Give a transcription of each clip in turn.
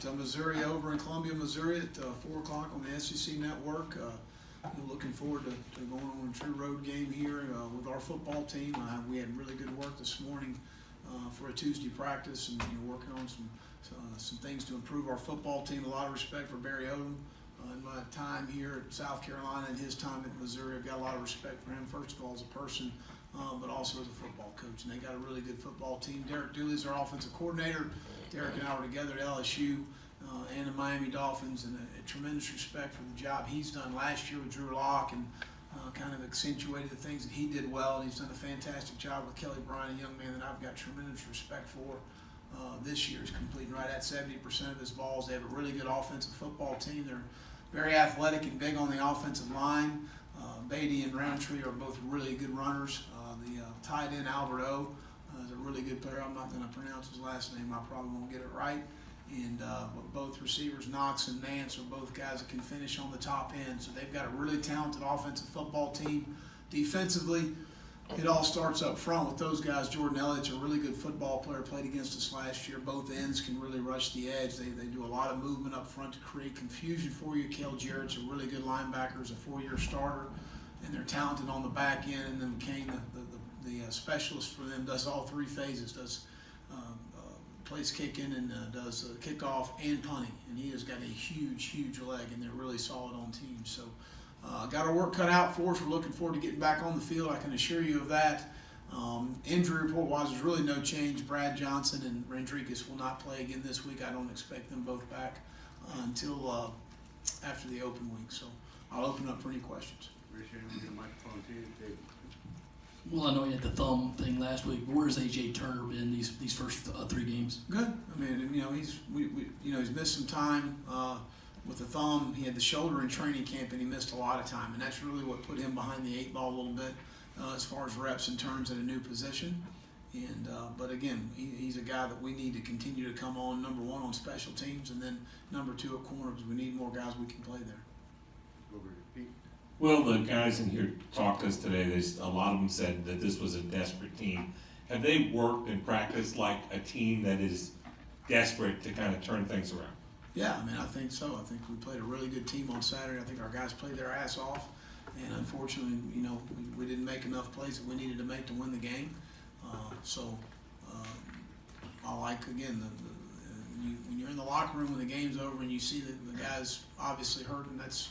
got Missouri over in Columbia, Missouri at 4 o'clock on the SEC Network. Looking forward to going on a true road game here with our football team. We had really good work this morning for a Tuesday practice, and working on some things to improve our football team. A lot of respect for Barry Odom. In my time here at South Carolina and his time at Missouri, I've got a lot of respect for him, first of all, as a person, but also as a football coach. And they got a really good football team. Derek Dooley is our offensive coordinator. Derek and I were together at LSU and the Miami Dolphins, and a tremendous respect for the job he's done last year with Drew Lock, and kind of accentuated the things that he did well. And he's done a fantastic job with Kelly Bryant, a young man that I've got tremendous respect for. This year is completing right at 70% of his balls. They have a really good offensive football team. They're very athletic and big on the offensive line. Beatty and Roundtree are both really good runners. The tight end, Albert O, is a really good player. I'm not going to pronounce his last name. I probably won't get it right. And but both receivers, Knox and Nance, are both guys that can finish on the top end. So they've got a really talented offensive football team. Defensively, it all starts up front with those guys. Jordan Elliott's a really good football player, played against us last year. Both ends can really rush the edge. They do a lot of movement up front to create confusion for you. Cale Jarrett's a really good linebacker, is a 4-year starter, and they're talented on the back end. And then McCain, the specialist for them, does all 3 phases, does plays kicking and does kickoff and punting. And he has got a huge leg, and they're really solid on teams. So got our work cut out for us. We're looking forward to getting back on the field. I can assure you of that. Injury report-wise, there's really no change. Brad Johnson and Rodriguez will not play again this week. I don't expect them both back until after the open week. So I'll open up for any questions. Appreciate it. Get a microphone to you, David. Well, I know you had the thumb thing last week. Where's AJ Turner been these first 3 games? Good. I mean, he's missed some time with the thumb. He had the shoulder in training camp, and he missed a lot of time, and that's really what put him behind the 8 ball a little bit as far as reps and turns at a new position. And but again, he's a guy that we need to continue to come on, number 1 on special teams, and then number 2 at corner, because we need more guys we can play there. Over to Pete. Well, the guys in here talked to us today. A lot of them said that this was a desperate team. Have they worked and practiced like a team that is desperate to kind of turn things around? Yeah, I mean, I think so. I think we played a really good team on Saturday. I think our guys played their ass off, and unfortunately, we didn't make enough plays that we needed to make to win the game. I like, again, when you're in the locker room when the game's over and you see that the guys obviously hurting, that's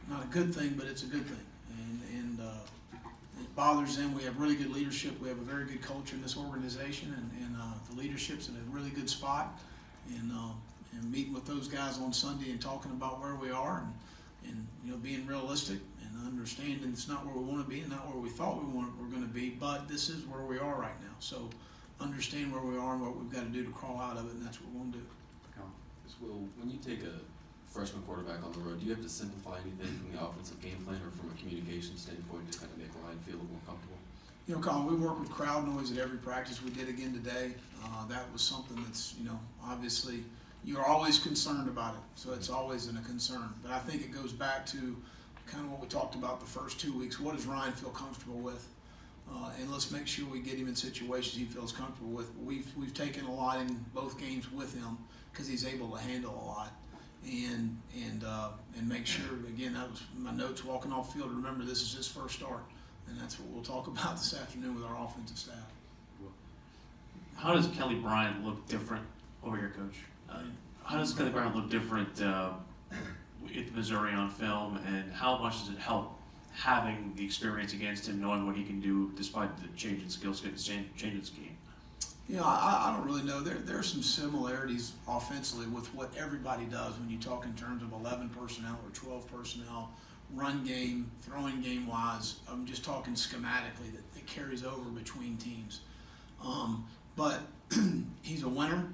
not a good thing, but it's a good thing. And it bothers them. We have really good leadership. We have a very good culture in this organization, and the leadership's in a really good spot. And meeting with those guys on Sunday and talking about where we are, and being realistic and understanding it's not where we want to be and not where we thought we're going to be, but this is where we are right now. So understand where we are and what we've got to do to crawl out of it, and that's what we're going to do. Will, when you take a freshman quarterback on the road, do you have to simplify anything from the offensive game plan or from a communication standpoint to kind of make Ryan feel a little more comfortable? Colin, we work with crowd noise at every practice. We did again today. That was something that's, obviously you're always concerned about it, so it's always a concern. But I think it goes back to kind of what we talked about the first 2 weeks. What does Ryan feel comfortable with? And let's make sure we get him in situations he feels comfortable with. We've taken a lot in both games with him because he's able to handle a lot. And make sure, again, that was my notes walking off the field. Remember, this is his first start, and that's what we'll talk about this afternoon with our offensive staff. How does Kelly Bryant look different over here, Coach? How does Kelly Bryant look different with Missouri on film, and how much does it help having the experience against him, knowing what he can do despite the change in skill set, change in scheme? I don't really know. There are some similarities offensively with what everybody does when you talk in terms of 11 personnel or 12 personnel, run game, throwing game wise. I'm just talking schematically that it carries over between teams. But he's a winner.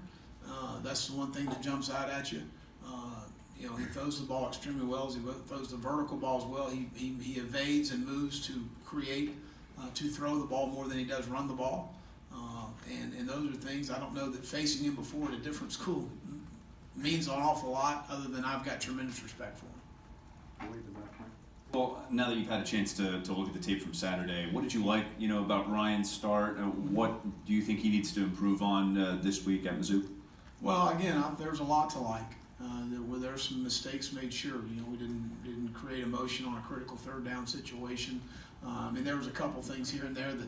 That's the one thing that jumps out at you. He throws the ball extremely well. He throws the vertical balls well. He evades and moves to create, to throw the ball more than he does run the ball. And those are things, I don't know that facing him before at a different school means an awful lot, other than I've got tremendous respect for him. Well, now that you've had a chance to look at the tape from Saturday, what did you like, about Ryan's start? What do you think he needs to improve on this week at Mizzou? Well, again, there's a lot to like. Where there's some mistakes made, sure. We didn't create emotion on a critical third down situation. There was a couple things here and there that,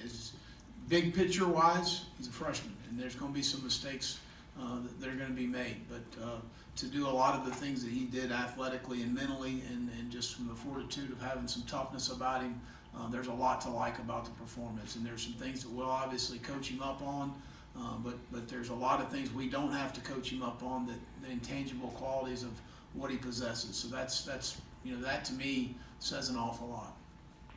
is big picture wise, he's a freshman, and there's going to be some mistakes that are going to be made. But to do a lot of the things that he did athletically and mentally, and just from the fortitude of having some toughness about him, there's a lot to like about the performance. And there's some things that we'll obviously coach him up on. But there's a lot of things we don't have to coach him up on, that the intangible qualities of what he possesses. So that's that to me says an awful lot.